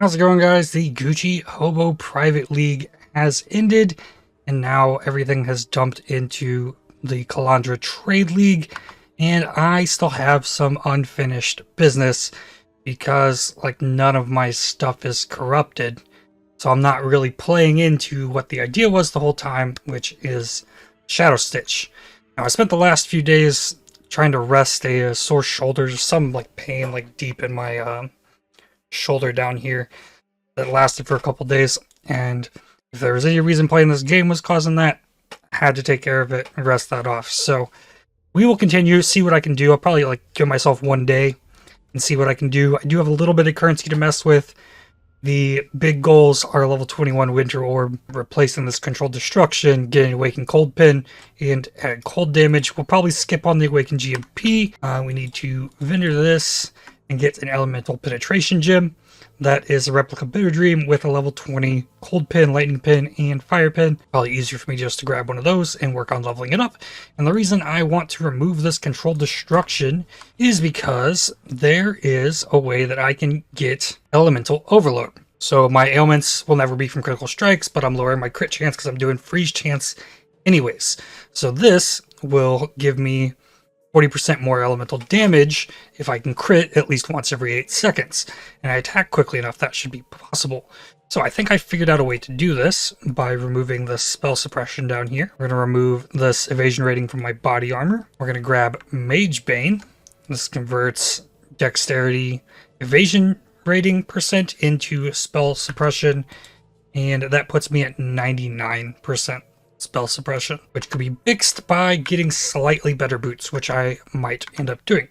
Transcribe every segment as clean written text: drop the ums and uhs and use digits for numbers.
How's it going, guys? The Gucci Hobo Private League has ended, and now everything has dumped into the Kalandra Trade League, and I still have some unfinished business because, none of my stuff is corrupted, so I'm not really playing into what the idea was the whole time, which is Shadow Stitch. Now, I spent the last few days trying to rest a sore shoulder, some pain deep in my shoulder down here that lasted for a couple days, and if there was any reason playing this game was causing that, I had to take care of it and rest that off. So we will continue, see what I can do. I'll probably give myself one day and see what I can do. I do have a little bit of currency to mess with. The big goals are level 21 Winter Orb, replacing this Controlled Destruction, getting Awakened Cold Pin, and add cold damage. We'll probably skip on the Awakened GMP. We need to vendor this and get an Elemental Penetration Gem. That is a Replica Bitter Dream with a level 20 Cold Pin, Lightning Pin, and Fire Pin. Probably easier for me just to grab one of those and work on leveling it up. And the reason I want to remove this Controlled Destruction is because there is a way that I can get Elemental Overload. So my ailments will never be from critical strikes, but I'm lowering my crit chance because I'm doing freeze chance anyways. So this will give me 40% more elemental damage if I can crit at least once every 8 seconds. And I attack quickly enough, that should be possible. So I think I figured out a way to do this by removing the spell suppression down here. We're going to remove this evasion rating from my body armor. We're going to grab Mage Bane. This converts dexterity evasion rating percent into spell suppression, and that puts me at 99% spell suppression, which could be fixed by getting slightly better boots, which I might end up doing.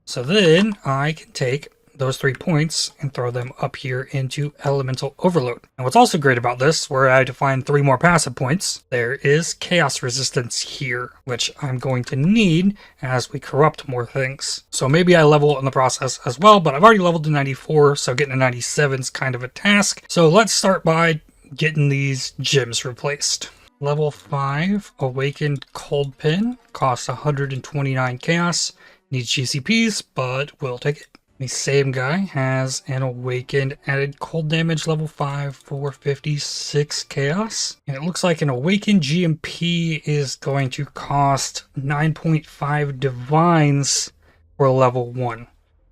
So then I can take those 3 points and throw them up here into Elemental Overload. And what's also great about this, where I had to find 3 more passive points, there is Chaos Resistance here, which I'm going to need as we corrupt more things. So maybe I level in the process as well, but I've already leveled to 94, so getting to 97 is kind of a task. So let's start by getting these gems replaced. Level 5 Awakened Cold Pin costs 129 chaos. Needs GCPs, but we'll take it. The same guy has an Awakened added cold damage level 5 for 56 chaos. And it looks like an Awakened GMP is going to cost 9.5 divines for level 1.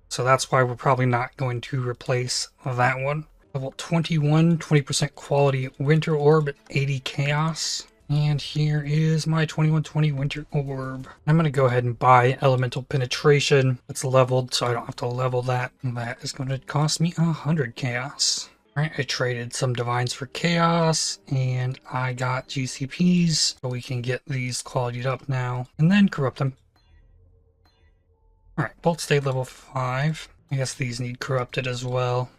So that's why we're probably not going to replace that one. Level 21, 20% quality Winter Orb at 80 chaos. And here is my 2120 Winter Orb. I'm going to go ahead and buy Elemental Penetration. It's leveled, so I don't have to level that. And that is going to cost me 100 chaos. Alright, I traded some Divines for Chaos, and I got GCPs, so we can get these qualityed up now, and then corrupt them. Alright, both stay level 5. I guess these need corrupted as well.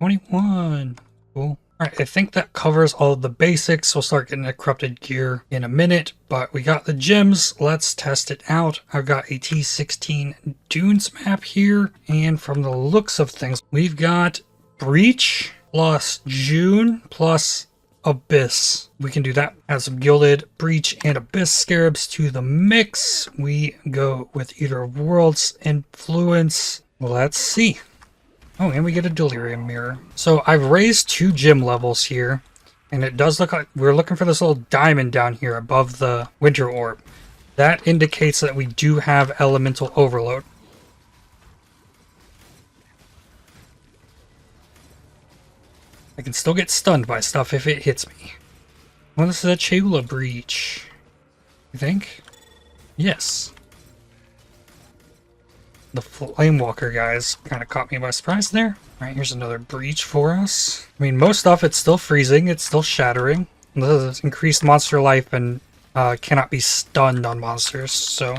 21. Cool. Alright, I think that covers all of the basics. We'll start getting a corrupted gear in a minute, but we got the gems. Let's test it out. I've got a T16 Dunes map here, and from the looks of things, we've got Breach plus June plus Abyss. We can do that. Add some Gilded, Breach, and Abyss Scarabs to the mix. We go with either World's Influence. Let's see. Oh, and we get a Delirium Mirror. So I've raised 2 gem levels here, and it does look like we're looking for this little diamond down here above the Winter Orb. That indicates that we do have Elemental Overload. I can still get stunned by stuff if it hits me. Well, this is a Chula Breach. You think? Yes. The Flamewalker guys kind of caught me by surprise there. Alright, here's another Breach for us. I mean, most stuff, it's still freezing, it's still shattering. This is increased monster life and cannot be stunned on monsters, so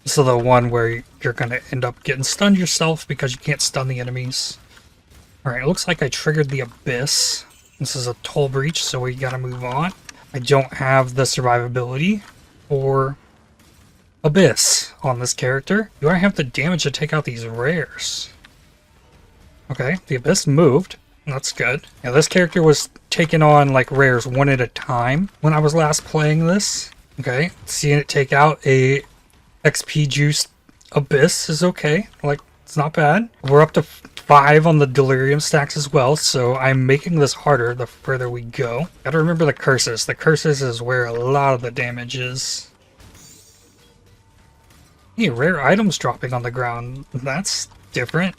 this is the one where you're going to end up getting stunned yourself because you can't stun the enemies. Alright, it looks like I triggered the Abyss. This is a Toll Breach, so we gotta move on. I don't have the survivability for Abyss on this character. Do I have the damage to take out these rares? Okay, the Abyss moved. That's good. Now this character was taking on rares one at a time when I was last playing this. Okay, seeing it take out a XP juiced Abyss is okay. It's not bad. We're up to 5 on the delirium stacks as well, so I'm making this harder the further we go. Gotta remember the curses. The curses is where a lot of the damage is. Hey, rare items dropping on the ground. That's different.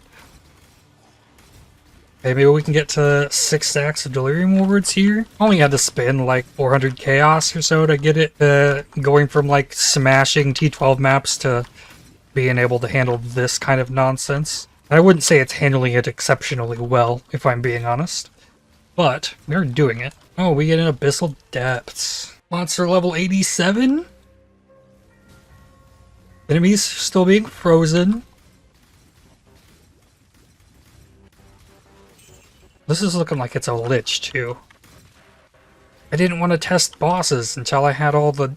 Okay, maybe we can get to 6 stacks of delirium wards here. Only had to spend like 400 chaos or so to get it going from like smashing T12 maps to being able to handle this kind of nonsense. I wouldn't say it's handling it exceptionally well, if I'm being honest. But we're doing it. Oh, we get an Abyssal Depths. Monster level 87? Enemies still being frozen. This is looking like it's a lich, too. I didn't want to test bosses until I had all the,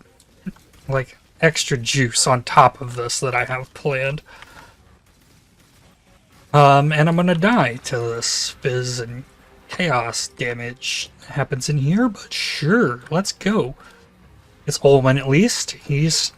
like, extra juice on top of this that I have planned. And I'm gonna die to this fizz and chaos damage that happens in here, but sure, let's go. It's Ullman at least. He's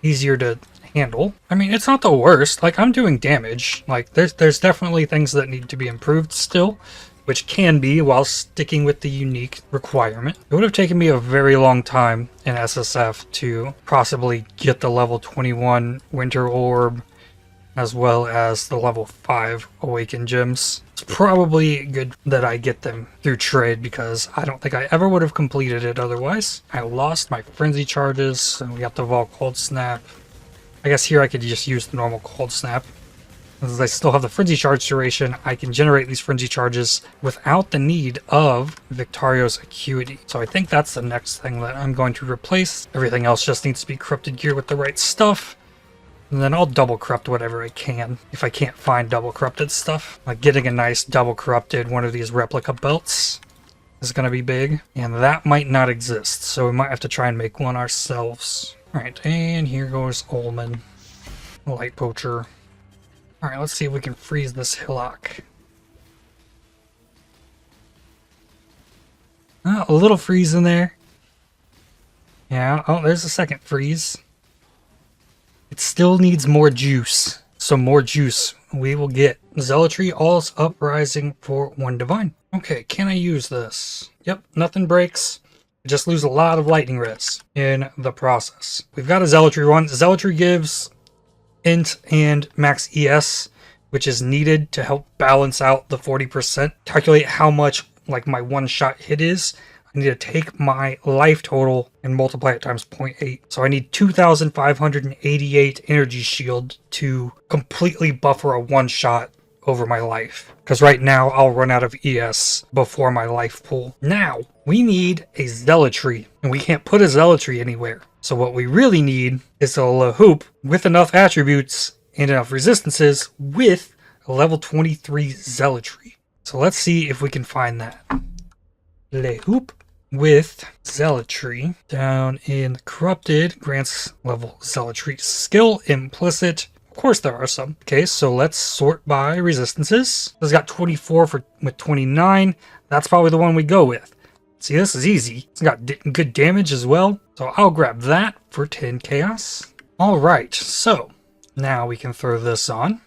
easier to handle. I mean, it's not the worst. Like, I'm doing damage. Like, there's definitely things that need to be improved still, which can be while sticking with the unique requirement. It would have taken me a very long time in SSF to possibly get the level 21 Winter Orb as well as the level 5 Awakened Gems. It's probably good that I get them through trade because I don't think I ever would have completed it otherwise. I lost my Frenzy charges, and we got the Vol Cold Snap. I guess here I could just use the normal Cold Snap. As I still have the Frenzy charge duration, I can generate these Frenzy charges without the need of Victario's Acuity. So I think that's the next thing that I'm going to replace. Everything else just needs to be corrupted gear with the right stuff. And then I'll double corrupt whatever I can if I can't find double corrupted stuff. Like getting a nice double corrupted one of these replica belts is going to be big. And that might not exist, so we might have to try and make one ourselves. Alright, and here goes Ullman. Light Poacher. Alright, let's see if we can freeze this hillock. Oh, a little freeze in there. Yeah, oh, there's a second freeze. It still needs more juice. So more juice we will get. Zealotry, all's uprising for 1 divine. Okay, can I use this? Yep, nothing breaks. I just lose a lot of lightning res in the process. We've got a Zealotry one. Zealotry gives int and max ES, which is needed to help balance out the 40%. Calculate how much like my one-shot hit is. I need to take my life total and multiply it times 0.8. So I need 2,588 energy shield to completely buffer a one-shot over my life. Because right now I'll run out of ES before my life pool. Now, we need a Zealotry, and we can't put a Zealotry anywhere. So what we really need is a Lahoop with enough attributes and enough resistances with a level 23 Zealotry. So let's see if we can find that. Lahoop with Zealotry down in Corrupted grants level Zealotry skill implicit. Of course there are some. Okay, so let's sort by resistances. This got 24 with 29. That's probably the one we go with. See, this is easy. It's got good damage as well. So I'll grab that for 10 chaos. All right, so now we can throw this on.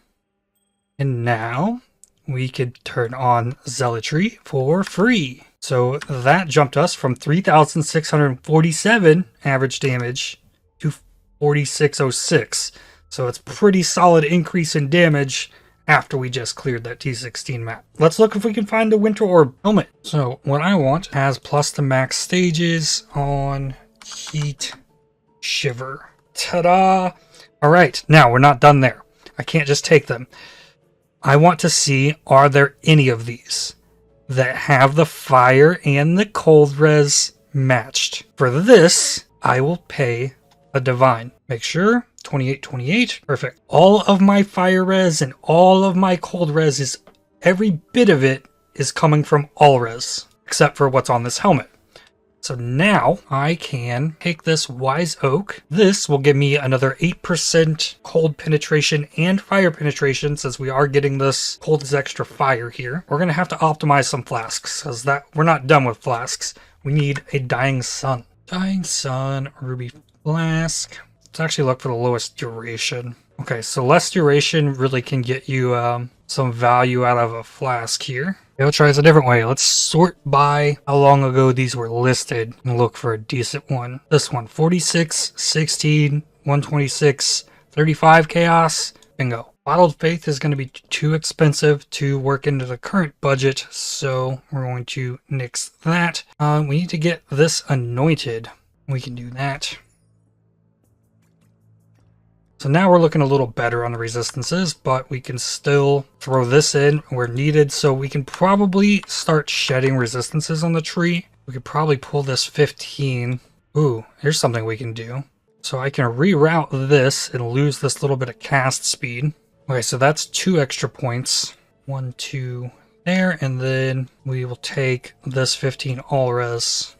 And now we could turn on Zealotry for free. So that jumped us from 3,647 average damage to 4,606. So it's pretty solid increase in damage after we just cleared that T16 map. Let's look if we can find the Winter Orb helmet. So what I want has plus to max stages on Heat Shiver. Ta-da! All right, now we're not done there. I can't just take them. I want to see, are there any of these that have the fire and the cold res matched? For this, I will pay a divine. Make sure, 2828, perfect. All of my fire res and all of my cold res is, every bit of it is coming from all res, except for what's on this helmet. So now I can take this Wise Oak. This will give me another 8% cold penetration and fire penetration, since we are getting this cold as extra fire here. We're going to have to optimize some flasks, because we're not done with flasks. We need a Dying Sun. Dying Sun, Ruby Flask. Let's actually look for the lowest duration. Okay, so less duration really can get you some value out of a flask here. Okay, let's try this a different way. Let's sort by how long ago these were listed and look for a decent one. This one, 46, 16, 126, 35 chaos. Bingo. Bottled Faith is going to be too expensive to work into the current budget, so we're going to nix that. We need to get this anointed. We can do that. So now we're looking a little better on the resistances, but we can still throw this in where needed. So we can probably start shedding resistances on the tree. We could probably pull this 15. Ooh, here's something we can do. So I can reroute this and lose this little bit of cast speed. Okay, so that's 2 extra points. 1, 2 there, and then we will take this 15 all res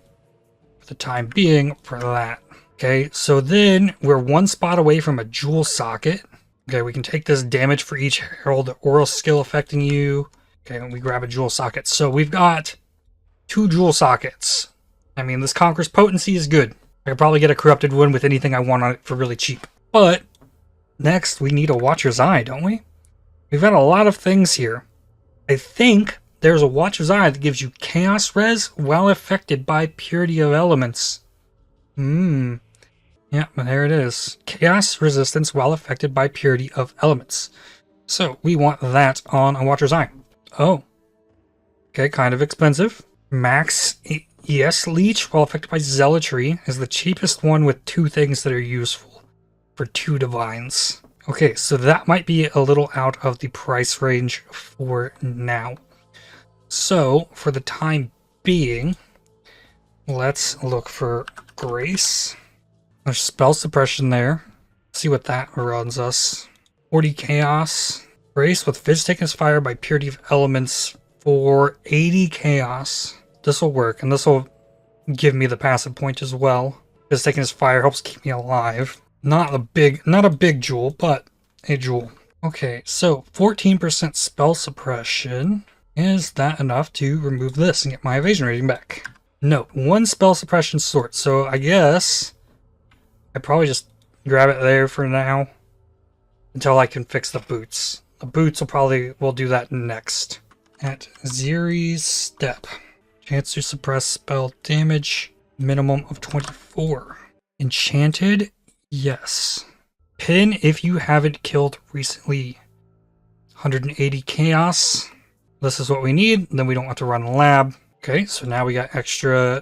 for the time being for that. Okay, so then we're 1 spot away from a jewel socket. Okay, we can take this damage for each herald oral skill affecting you. Okay, and we grab a jewel socket. So we've got 2 jewel sockets. I mean, this Conqueror's Potency is good. I could probably get a corrupted one with anything I want on it for really cheap. But next, we need a Watcher's Eye, don't we? We've got a lot of things here. I think there's a Watcher's Eye that gives you Chaos Res while affected by Purity of Elements. Yeah, but there it is. Chaos resistance while affected by Purity of Elements. So we want that on a Watcher's Eye. Oh. Okay, kind of expensive. Max ES Leech while affected by Zealotry is the cheapest one with 2 things that are useful for 2 divines. Okay, so that might be a little out of the price range for now. So for the time being, let's look for Grace. There's spell suppression there. See what that runs us. 40 chaos. Grace with Fizz Taken as Fire by Purity of Elements for 80 chaos. This will work, and this will give me the passive point as well. Fizz Taken as Fire helps keep me alive. Not a big jewel, but a jewel. Okay, so 14% spell suppression. Is that enough to remove this and get my evasion rating back? No, 1 spell suppression sort. So I guess I probably just grab it there for now until I can fix the boots. The boots will do that next. At Ziri's step. Chance to suppress spell damage. Minimum of 24. Enchanted? Yes. Pin if you haven't killed recently. 180 chaos. This is what we need. Then we don't have to run a lab. Okay, so now we got extra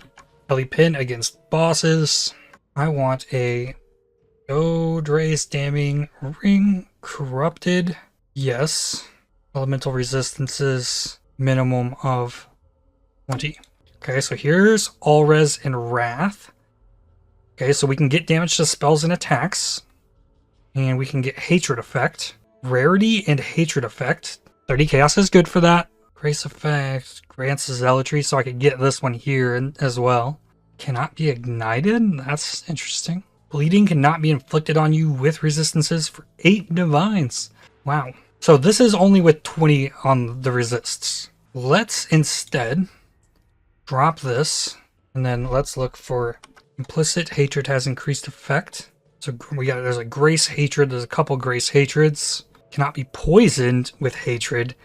Ellie Pin against bosses. I want a Odrace Damning Ring. Corrupted. Yes. Elemental resistances. Minimum of 20. Okay, so here's All Res and Wrath. Okay, so we can get damage to spells and attacks. And we can get Hatred Effect. Rarity and Hatred Effect. 30 Chaos is good for that. Grace Effect grants Zealotry, so I could get this one here as well. Cannot be ignited? That's interesting. Bleeding cannot be inflicted on you with resistances for 8 divines. Wow. So this is only with 20 on the resists. Let's instead drop this, and then let's look for Implicit Hatred has increased effect. So there's a Grace Hatred, there's a couple Grace Hatreds. Cannot be poisoned with Hatred.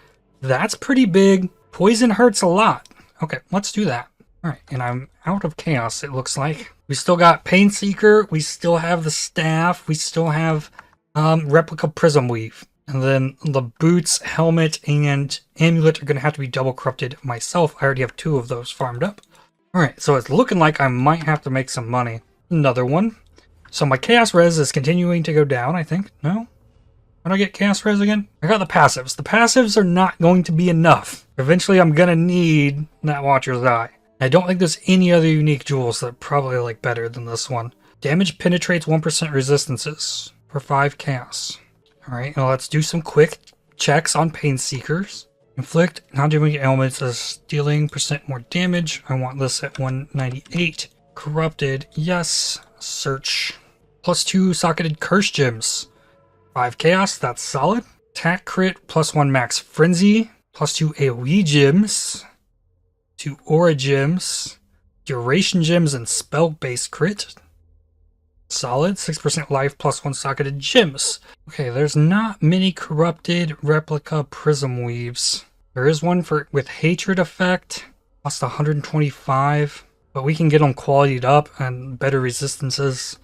That's pretty big. Poison hurts a lot. Okay, let's do that. Alright, and I'm out of chaos, it looks like. We still got Painseeker, we still have the staff, we still have Replica Prism Weave. And then the boots, helmet, and amulet are going to have to be double corrupted myself. I already have 2 of those farmed up. Alright, so it's looking like I might have to make some money. Another one. So my Chaos Res is continuing to go down, I think. No? How do I get Chaos Res again? I got the passives. The passives are not going to be enough. Eventually I'm going to need that Watcher's Eye. I don't think there's any other unique jewels that are probably like better than this one. Damage penetrates 1% resistances for 5 chaos. Alright, now let's do some quick checks on Painseekers. Inflict non-damage elements as dealing % more damage. I want this at 198. Corrupted, yes. Search. +2 socketed curse gems. 5 chaos, that's solid. Attack crit, +1 max frenzy. +2 AoE gems. 2 aura gems. Duration gems and spell-based crit. Solid. 6% life plus 1 socketed gems. Okay, there's not many corrupted replica prism weaves. There is one with hatred effect. Cost 125. But we can get them qualityed up and better resistances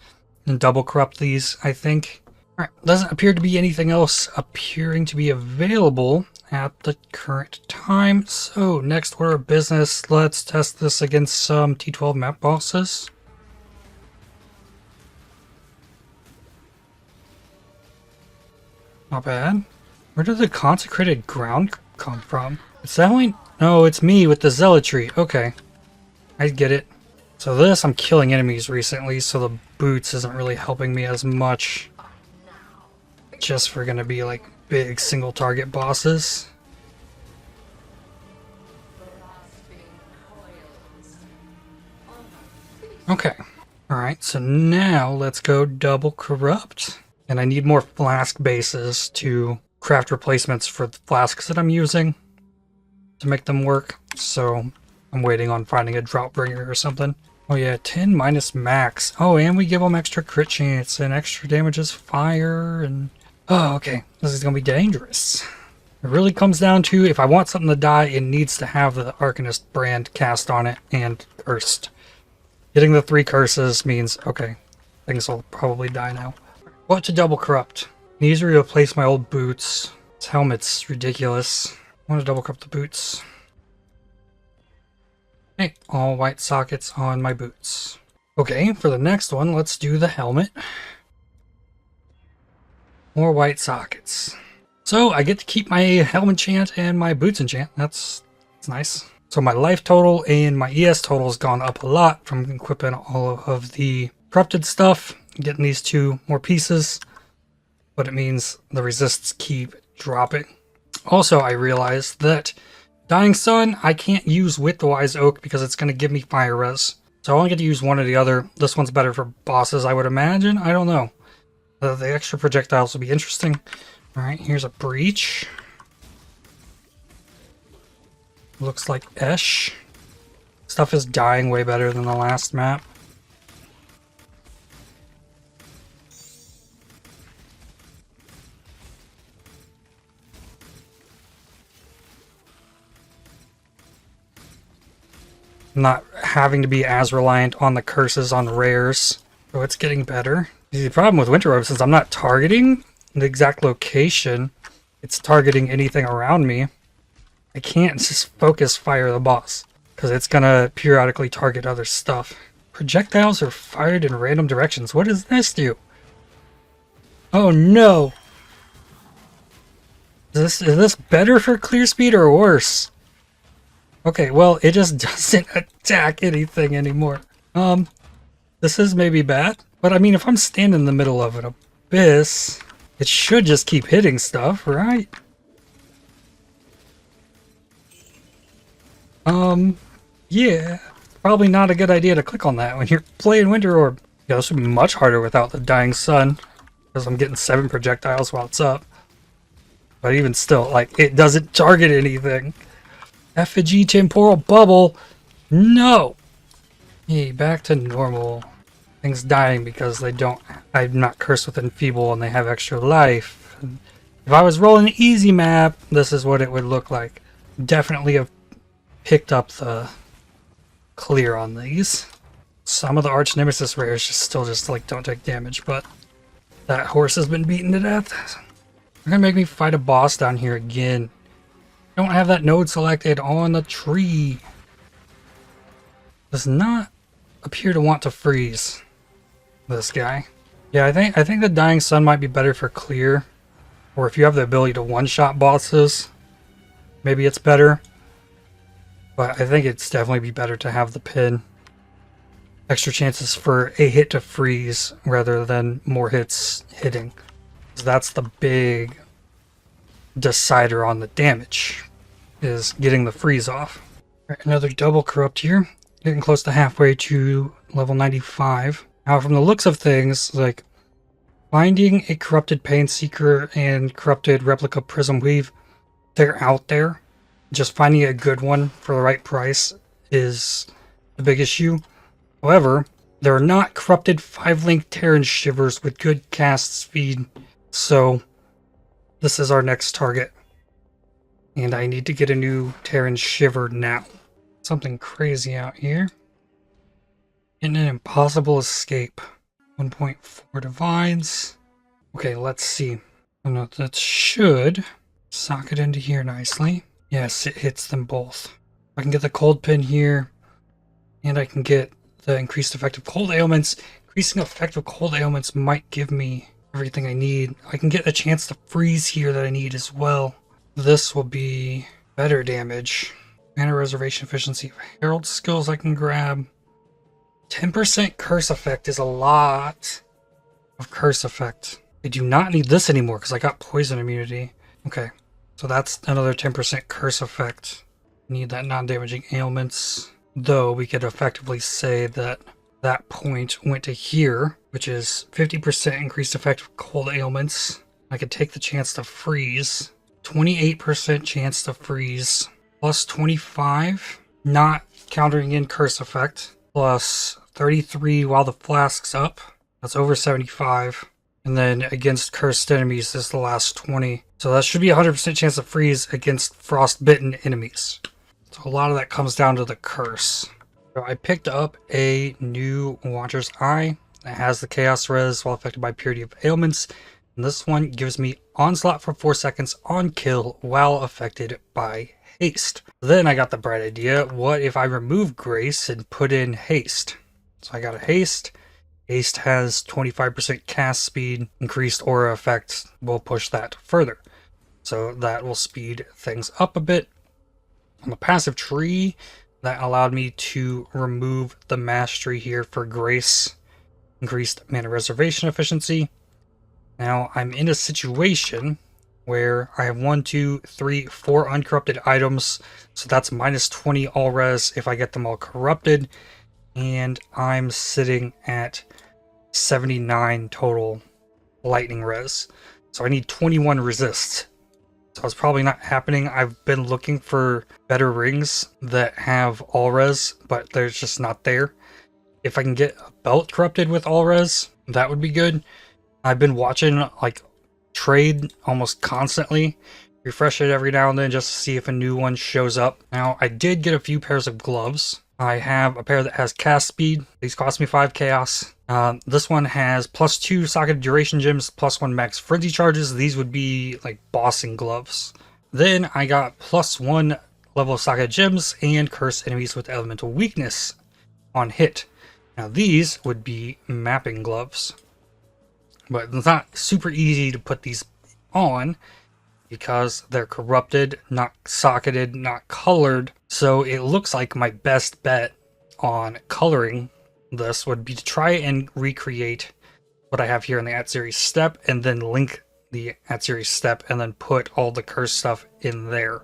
and double corrupt these, I think. Alright, doesn't appear to be anything else appearing to be available at the current time. So, next order of business, let's test this against some T12 map bosses. Not bad. Where did the consecrated ground come from? It's definitely... No, it's me with the Zealotry. Okay. I get it. So this, I'm killing enemies recently, so the boots isn't really helping me as much. Just for gonna be like big single target bosses. Okay. Alright, so now let's go double corrupt. And I need more flask bases to craft replacements for the flasks that I'm using to make them work. So I'm waiting on finding a drought bringer or something. Oh yeah, 10 minus max. Oh, and we give them extra crit chance and extra damages fire and... Oh, okay. This is going to be dangerous. It really comes down to, if I want something to die, it needs to have the Arcanist brand cast on it and cursed. Getting the 3 curses means, okay, things will probably die now. What to double corrupt? I need to replace my old boots. This helmet's ridiculous. I want to double corrupt the boots. Okay, all white sockets on my boots. Okay, for the next one, let's do the helmet. More white sockets. So I get to keep my helmet enchant and my boots enchant. That's nice. So my life total and my ES total has gone up a lot from equipping all of the corrupted stuff. Getting these 2 more pieces. But it means the resists keep dropping. Also, I realized that Dying Sun I can't use with the Wise Oak because it's going to give me fire res. So I only get to use one or the other. This one's better for bosses, I would imagine. I don't know. The extra projectiles will be interesting. Alright, here's a breach. Looks like Esh. Stuff is dying way better than the last map. Not having to be as reliant on the curses on rares. So it's getting better. The problem with Winter Orb, since I'm not targeting the exact location, it's targeting anything around me. I can't just focus fire the boss, because it's gonna periodically target other stuff. Projectiles are fired in random directions. What does this do? Oh no! Is this better for clear speed or worse? Okay, well, it just doesn't attack anything anymore. This is maybe bad. But I mean, if I'm standing in the middle of an abyss, it should just keep hitting stuff, right? Yeah. Probably not a good idea to click on that when you're playing Winter Orb. Yeah, this would be much harder without the Dying Sun, because I'm getting 7 projectiles while it's up. But even still, like, it doesn't target anything. Effigy Temporal Bubble. No! Hey, back to normal. Things dying because they don't... I'm not cursed with Enfeeble and they have extra life. And if I was rolling an easy map, this is what it would look like. Definitely have picked up the clear on these. Some of the Arch Nemesis rares still just like don't take damage, but that horse has been beaten to death. They're gonna make me fight a boss down here again. Don't have that node selected on the tree. Does not appear to want to freeze this guy. Yeah, I think the Dying Sun might be better for clear, or if you have the ability to one-shot bosses, maybe it's better. But I think it's definitely be better to have the pin. Extra chances for a hit to freeze rather than more hits hitting. So that's the big decider on the damage, is getting the freeze off. All right, another double corrupt here. Getting close to halfway to level 95. Now from the looks of things, like finding a corrupted Painseeker and corrupted replica Prism Weave, they're out there. Just finding a good one for the right price is the big issue. However, They're not corrupted 5-link Terran Shivers with good cast speed, so this is our next target. And I need to get a new Terran Shiver now. Something crazy out here. And an impossible escape. 1.4 divides. Okay, let's see. Oh no, that should socket into here nicely. Yes, it hits them both. I can get the cold pin here, and I can get the increased effective cold ailments. Increasing effective cold ailments might give me everything I need. I can get a chance to freeze here that I need as well. This will be better damage. Mana reservation efficiency of Herald skills I can grab. 10% curse effect is a lot of curse effect. I do not need this anymore because I got poison immunity. Okay, so that's another 10% curse effect. Need that non-damaging ailments. Though we could effectively say that that point went to here, which is 50% increased effective cold ailments. I could take the chance to freeze. 28% chance to freeze. Plus 25, not countering in curse effect. Plus 33 while the flask's up. That's over 75. And then against cursed enemies, this is the last 20. So that should be 100% chance to freeze against frostbitten enemies. So a lot of that comes down to the curse. So I picked up a new Watcher's Eye that has the Chaos Res while affected by Purity of Ailments. And this one gives me Onslaught for 4 seconds on kill while affected by Haste. Then I got the bright idea, what if I remove Grace and put in Haste? So I got a Haste. Haste has 25% cast speed, increased aura effect will push that further. So that will speed things up a bit. On the passive tree, that allowed me to remove the mastery here for Grace. Increased mana reservation efficiency. Now I'm in a situation where I have 1, 2, 3, 4 uncorrupted items. So that's minus 20 all res if I get them all corrupted. And I'm sitting at 79 total lightning res. So I need 21 resists. So it's probably not happening. I've been looking for better rings that have all res, but they're just not there. If I can get a belt corrupted with all res, that would be good. I've been watching like trade almost constantly. Refresh it every now and then just to see if a new one shows up. Now I did get a few pairs of gloves. I have a pair that has cast speed. These cost me 5 chaos. This one has plus 2 socket duration gems, plus 1 max frenzy charges. These would be like bossing gloves. Then I got plus 1 level of socket gems and curse enemies with elemental weakness on hit. Now these would be mapping gloves. But it's not super easy to put these on because they're corrupted, not socketed, not colored. So it looks like my best bet on coloring this would be to try and recreate what I have here in the @series step and then link the @series step and then put all the curse stuff in there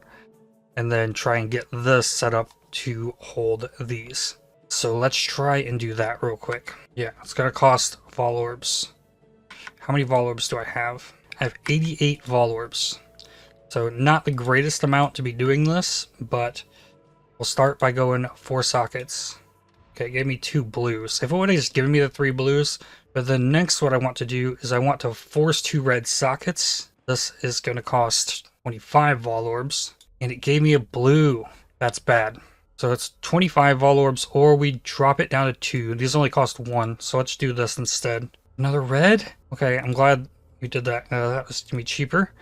and then try and get this set up to hold these. So let's try and do that real quick. Yeah, it's gonna cost Vol Orbs. How many Vol Orbs do I have? I have 88 Vol Orbs. So not the greatest amount to be doing this, but we'll start by going 4 sockets. Okay, it gave me 2 blues. If it would have just given me the 3 blues, but then next what I want to do is I want to force 2 red sockets. This is going to cost 25 Vol Orbs, and it gave me a blue. That's bad. So it's 25 Vol Orbs, or we drop it down to 2. These only cost 1, so let's do this instead. Another red? Okay, I'm glad we did that. That was going to be cheaper.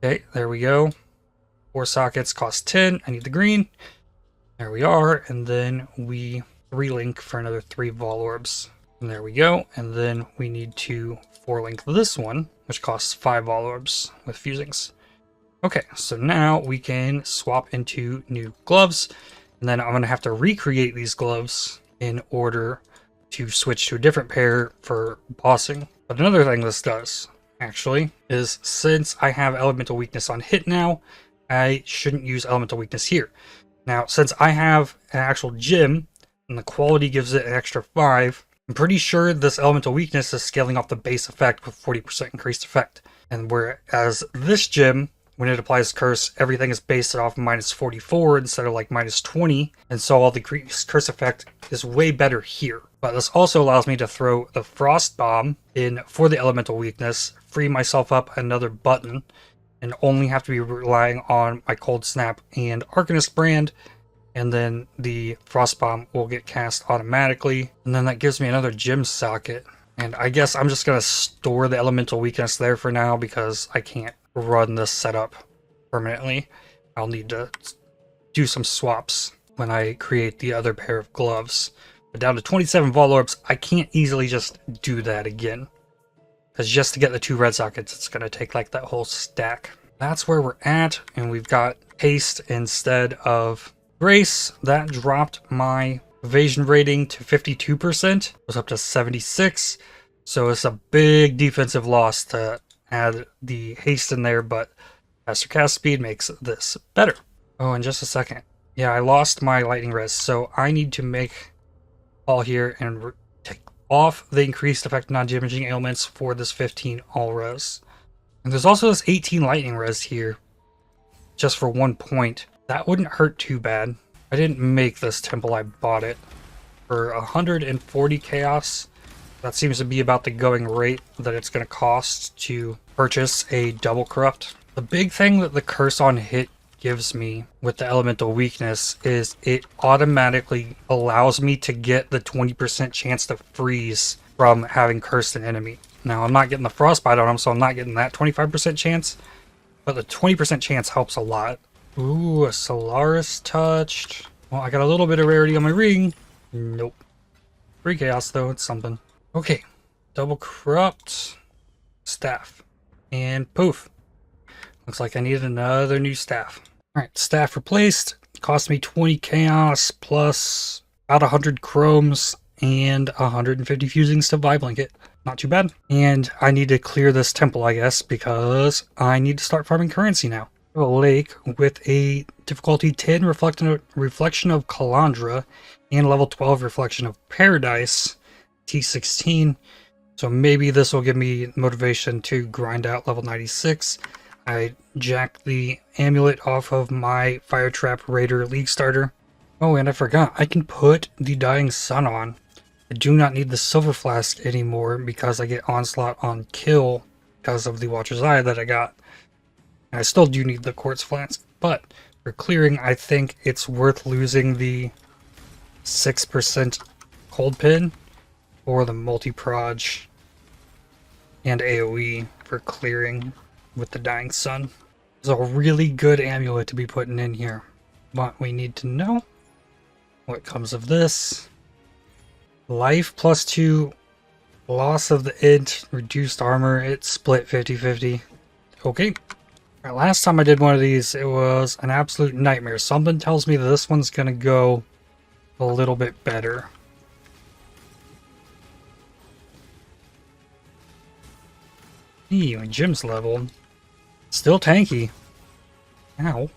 Okay, there we go. 4 sockets cost 10. I need the green. There we are. And then we relink for another 3 Vol Orbs. And there we go. And then we need to 4-link this one, which costs 5 Vol Orbs with fusings. Okay, so now we can swap into new gloves. And then I'm going to have to recreate these gloves in order to switch to a different pair for bossing. But another thing this does, actually, is since I have elemental weakness on hit now, I shouldn't use elemental weakness here. Now, since I have an actual gem, and the quality gives it an extra 5, I'm pretty sure this elemental weakness is scaling off the base effect with 40% increased effect. And whereas this gem when it applies curse, everything is based off -44 instead of like -20, and so all the curse effect is way better here. But this also allows me to throw the Frost Bomb in for the elemental weakness, free myself up another button, and only have to be relying on my Cold Snap and Arcanist brand, and then the Frost Bomb will get cast automatically, and then that gives me another gem socket. And I guess I'm just going to store the elemental weakness there for now because I can't run this setup permanently. I'll need to do some swaps when I create the other pair of gloves. But down to 27 Vol Orbs, I can't easily just do that again. Because just to get the 2 red sockets, it's going to take like that whole stack. That's where we're at, and we've got Haste instead of Grace. That dropped my evasion rating to 52%. It was up to 76. So it's a big defensive loss to add the Haste in there, but faster cast speed makes this better. Oh, in just a second. Yeah, I lost my lightning res, so I need to make all here and take off the increased effect non-damaging ailments for this 15 all res. And there's also this 18 lightning res here, just for 1 point. That wouldn't hurt too bad. I didn't make this temple, I bought it for 140 chaos. That seems to be about the going rate that it's going to cost to purchase a double corrupt. The big thing that the curse on hit gives me with the elemental weakness is it automatically allows me to get the 20% chance to freeze from having cursed an enemy. Now I'm not getting the frostbite on him, so I'm not getting that 25% chance, but the 20% chance helps a lot. Ooh, a Solaris touched. Well, I got a little bit of rarity on my ring. Nope. 3 chaos though, it's something. Okay, double corrupt, staff, and poof. Looks like I need another new staff. Alright, staff replaced. Cost me 20 chaos plus about 100 chromes and 150 fusings to Vibe Blanket. Not too bad. And I need to clear this temple, I guess, because I need to start farming currency now. A lake with a difficulty 10 reflection of Kalandra and level 12 reflection of Paradise. T16, so maybe this will give me motivation to grind out level 96. I jacked the amulet off of my Fire Trap Raider League starter. Oh, and I forgot, I can put the Dying Sun on. I do not need the Silver Flask anymore because I get Onslaught on kill because of the Watcher's Eye that I got. And I still do need the Quartz Flask, but for clearing, I think it's worth losing the 6% Cold Pin or the multi-proj and AoE for clearing with the Dying Sun. It's a really good amulet to be putting in here. But we need to know what comes of this. Life +2, loss of the int, reduced armor, it's split 50-50. Okay. Right, last time I did one of these, it was an absolute nightmare. Something tells me that this one's gonna go a little bit better. My gym's leveled. Still tanky. Ow.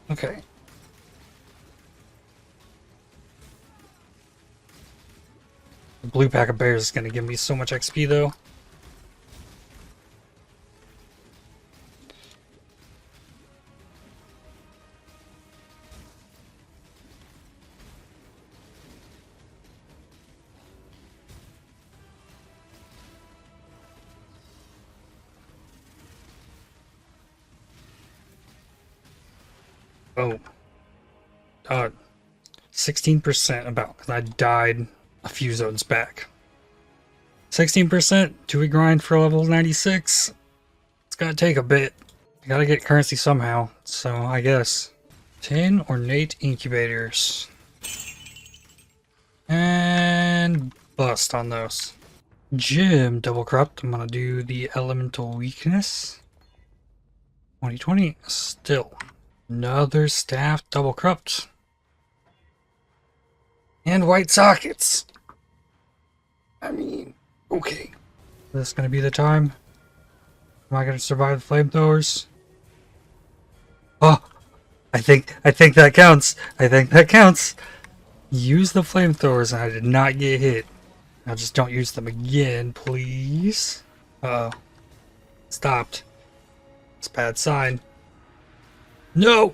Okay. The blue pack of bears is going to give me so much XP though. Oh. 16% about, because I died a few zones back. 16%, do we grind for level 96? It's gonna take a bit. I gotta get currency somehow, so I guess. 10 ornate incubators. And bust on those. Gym double corrupt. I'm gonna do the elemental weakness. 2020, still. Another staff double corrupt. And white sockets. I mean, okay. Is this gonna be the time? Am I gonna survive the flamethrowers? Oh, I think that counts. I think that counts. use the flamethrowers and I did not get hit. Now just don't use them again, please. Uh-oh. Stopped. It's a bad sign. No!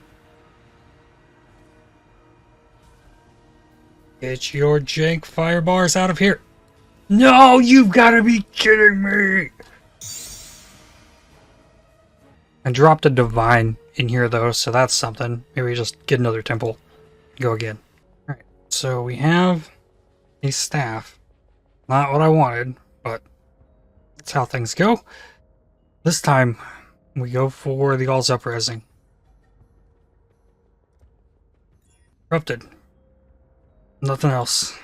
Get your jank fire bars out of here. No, you've got to be kidding me! I dropped a divine in here though, so that's something. Maybe just get another temple. Go again. Alright, so we have a staff. Not what I wanted, but that's how things go. This time, we go for the All's Uprising. Corrupted. Nothing else.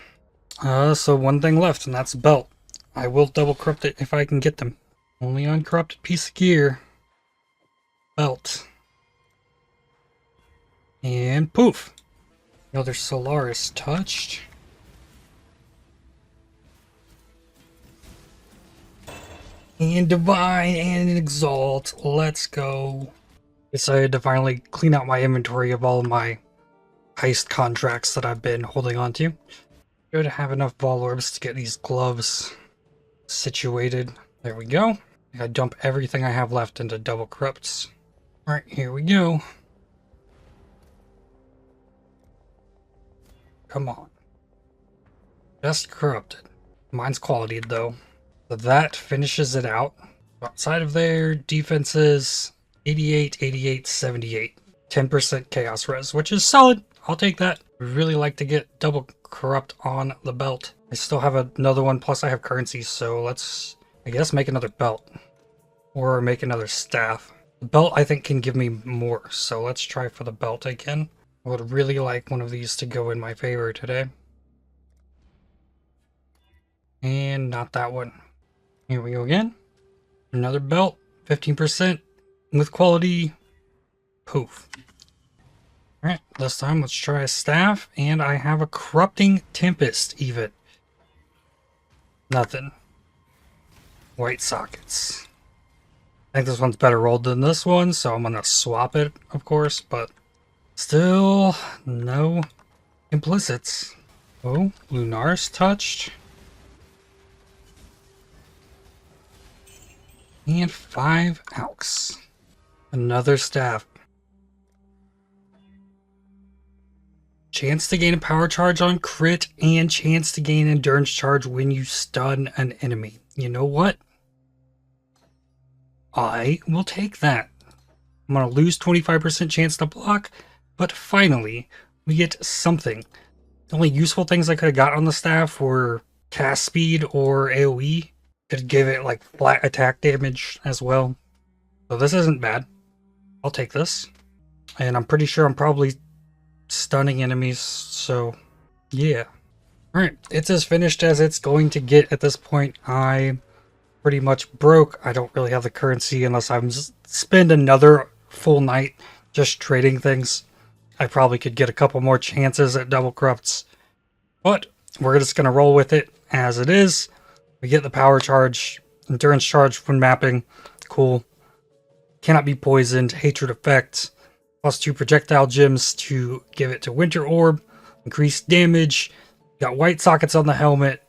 So one thing left, and that's belt. I will double corrupt it if I can get them. Only uncorrupted piece of gear. Belt. And poof! Another Solaris touched. And Divine and Exalt. Let's go. Decided to finally clean out my inventory of all of my heist contracts that I've been holding on to. Good to have enough ball orbs to get these gloves situated. There we go. I dump everything I have left into double corrupts. Alright, here we go. Come on. Just corrupted. Mine's quality though. So that finishes it out. Outside of there, defenses 88, 88, 78. 10% chaos res, which is solid. I'll take that. I'd really like to get double corrupt on the belt. I still have another one, plus I have currency, so let's, I guess, make another belt. Or make another staff. The belt, I think, can give me more, so let's try for the belt again. I would really like one of these to go in my favor today. And not that one. Here we go again. Another belt, 15% with quality. Poof. Alright, this time let's try a staff, and I have a Corrupting Tempest even. Nothing. White sockets. I think this one's better rolled than this one, so I'm gonna swap it, of course, but still no implicits. Oh, Lunar's touched. And 5 Alks. Another staff. Chance to gain a power charge on crit and chance to gain endurance charge when you stun an enemy. You know what? I will take that. I'm going to lose 25% chance to block, but finally we get something. The only useful things I could have got on the staff were cast speed or AoE. Could give it like flat attack damage as well. So this isn't bad. I'll take this. And I'm pretty sure I'm probably stunning enemies, so yeah. Alright, it's as finished as it's going to get at this point. I pretty much broke. I don't really have the currency unless I'm spend another full night just trading things. I probably could get a couple more chances at double corrupts, but we're just going to roll with it as it is. We get the power charge, endurance charge when mapping. Cool. Cannot be poisoned. Hatred effect. +2 projectile gems to give it to Winter Orb. Increased damage. Got white sockets on the helmet.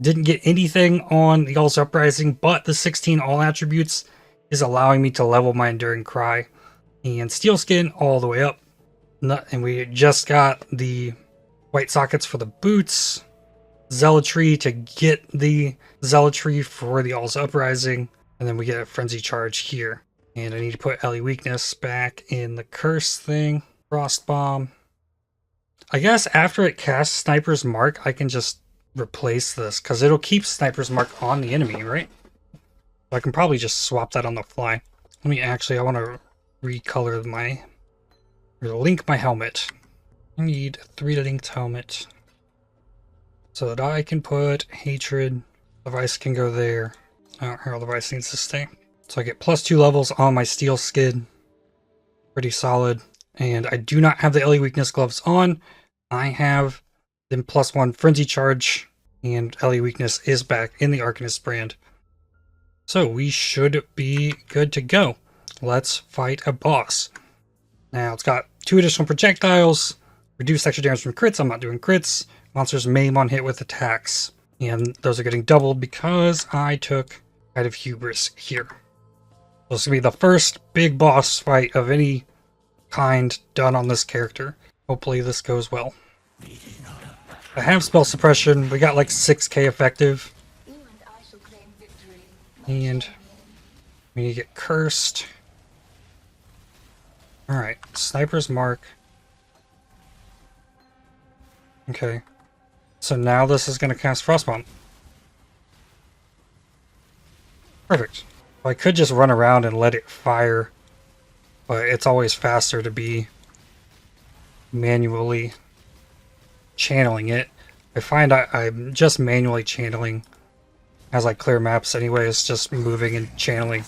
Didn't get anything on the All's Uprising, but the 16 all attributes is allowing me to level my Enduring Cry. And Steel Skin all the way up. And we just got the white sockets for the boots. Zealotry to get the Zealotry for the All's Uprising. And then we get a Frenzy Charge here. And I need to put Ellie Weakness back in the Curse thing. Frost Bomb. I guess after it casts Sniper's Mark, I can just replace this, because it'll keep Sniper's Mark on the enemy, right? So I can probably just swap that on the fly. Let me actually, I want to recolor my, or link my helmet. I need a 3-linked helmet. So that I can put Hatred, Device can go there. Herald Device needs to stay. So I get +2 levels on my Steel Skin. Pretty solid. And I do not have the Ellie Weakness gloves on. I have them +1 Frenzy Charge. And Ellie Weakness is back in the Arcanist brand. So we should be good to go. Let's fight a boss. Now it's got 2 additional projectiles. Reduce extra damage from crits. I'm not doing crits. Monsters maim on hit with attacks. And those are getting doubled because I took Tide of Hubris here. This will be the first big boss fight of any kind done on this character. Hopefully this goes well. I have spell suppression. We got like 6k effective. And we need to get cursed. Alright, Sniper's Mark. Okay. So now this is going to cast Frostbomb. Perfect. I could just run around and let it fire, but it's always faster to be manually channeling it. I find I'm just manually channeling as I clear maps anyway. It's just moving and channeling.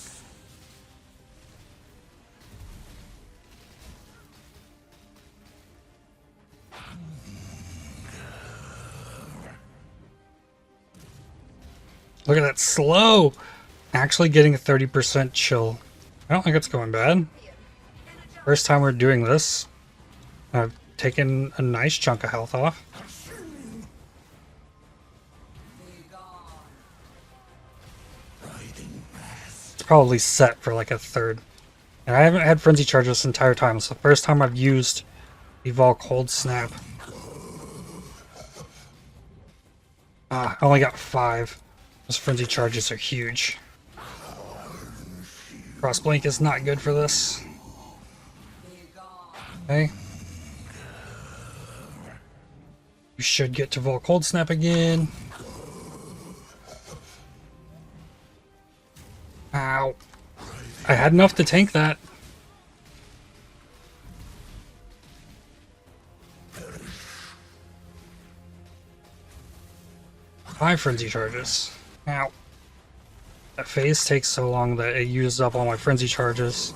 Look at that slow! Actually getting a 30% chill. I don't think it's going bad. First time we're doing this. I've taken a nice chunk of health off. It's probably set for like a third. And I haven't had Frenzy Charge this entire time. It's the first time I've used Evolve Cold Snap. I only got 5. Those Frenzy Charges are huge. Cross Blink is not good for this. Okay. We should get to Vol Cold Snap again. Ow. I had enough to tank that. Five Frenzy Charges. Ow. That phase takes so long that it used up all my Frenzy Charges.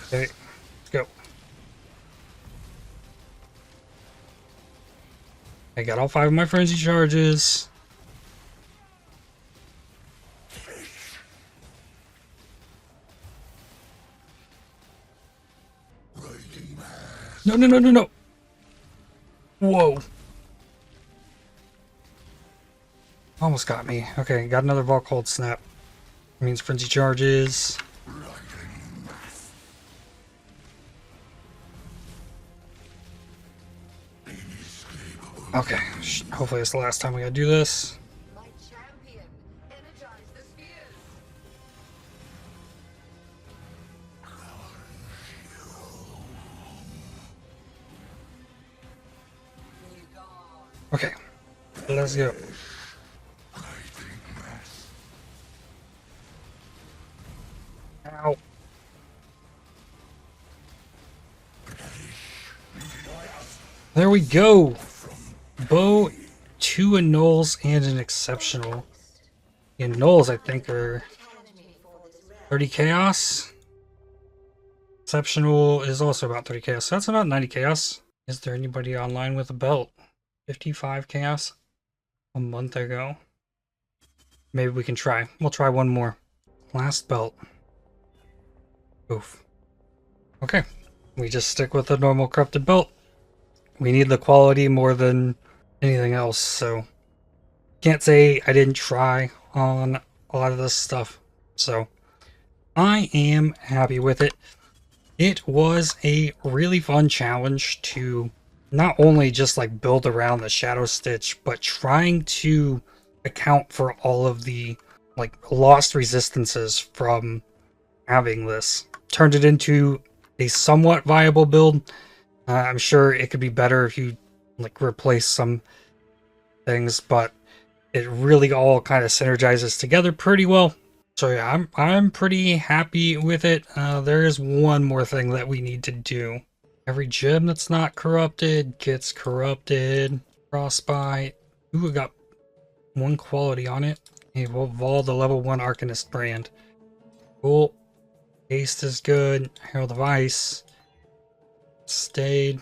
Okay, let's go. I got all 5 of my Frenzy Charges. No, no, no, no, no! Whoa! Almost got me. Okay, got another Vol Cold Snap. Means Frenzy Charges. Okay, hopefully it's the last time we gotta do this. Okay, let's go. Ow. There we go. Bow, 2 annuls and an exceptional. The annuls, I think, are 30 chaos. Exceptional is also about 30 chaos. So that's about 90 chaos. Is there anybody online with a belt? 55 chaos a month ago. Maybe we can try. We'll try one more. Last belt. Oof. Okay. We just stick with the normal corrupted belt. We need the quality more than anything else, so can't say I didn't try on a lot of this stuff. So I am happy with it. It was a really fun challenge to not only just like build around the Shadow Stitch, but trying to account for all of the like lost resistances from having this. Turned it into a somewhat viable build. I'm sure it could be better if you like replace some things, but it really all kind of synergizes together pretty well. So yeah, I'm pretty happy with it. There is one more thing that we need to do. Every gem that's not corrupted gets corrupted. Frostbite. Ooh, we got 1 quality on it. Hey, we'll evolve the level 1 Arcanist brand. Cool. Haste is good. Herald of Ice. Stayed.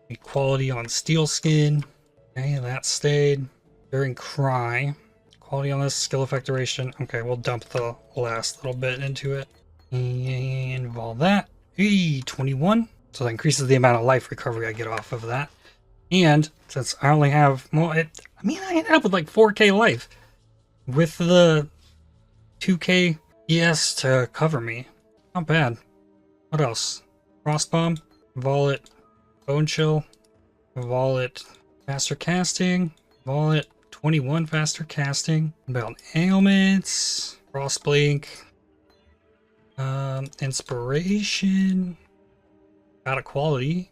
Equality on Steel Skin. Okay, that stayed. During Cry. Quality on this, skill effect duration. Okay, we'll dump the last little bit into it. And all that. Hey, 21. So that increases the amount of life recovery I get off of that. And since I only have, well, I ended up with like 4k life with the 2k ES to cover me. Not bad. What else? Frostbomb, Volley, Bone Chill, Volley, faster casting, Volley, 21 faster casting, Belt ailments, Frostblink, inspiration, got a quality,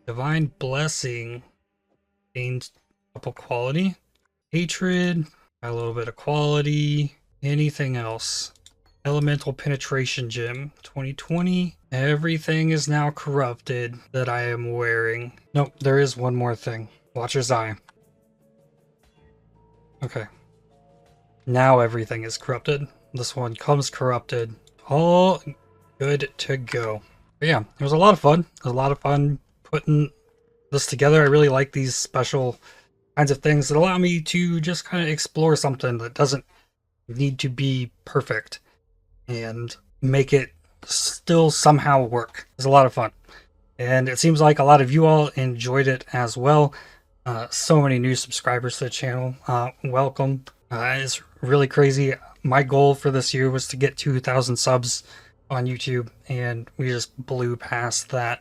divine blessing, gained a couple quality, hatred, got a little bit of quality, anything else. Elemental penetration gem 2020. Everything is now corrupted that I am wearing. Nope, there is one more thing. Watcher's Eye. Okay. Now everything is corrupted. This one comes corrupted. All good to go. But yeah, it was a lot of fun. It was a lot of fun putting this together. I really like these special kinds of things that allow me to just kind of explore something that doesn't need to be perfect and make it still somehow work. It's a lot of fun. And it seems like a lot of you all enjoyed it as well. So many new subscribers to the channel. Welcome. It's really crazy. My goal for this year was to get 2,000 subs on YouTube, and we just blew past that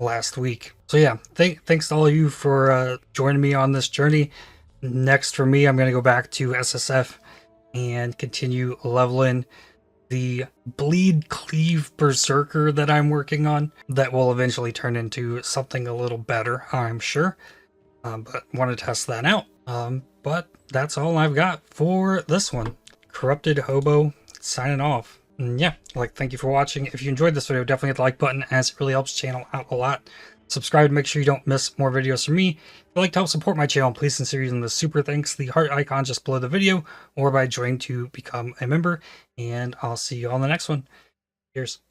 last week. So yeah, thanks to all of you for joining me on this journey. Next for me, I'm going to go back to SSF and continue leveling the Bleed Cleave Berserker that I'm working on. That will eventually turn into something a little better, I'm sure. But want to test that out. But that's all I've got for this one. Corrupted Hobo signing off. And yeah, thank you for watching. If you enjoyed this video, definitely hit the like button, as it really helps the channel out a lot. Subscribe to make sure you don't miss more videos from me. If you'd like to help support my channel, please consider using the super thanks, the heart icon just below the video, or by joining to become a member. And I'll see you all in the next one. Cheers.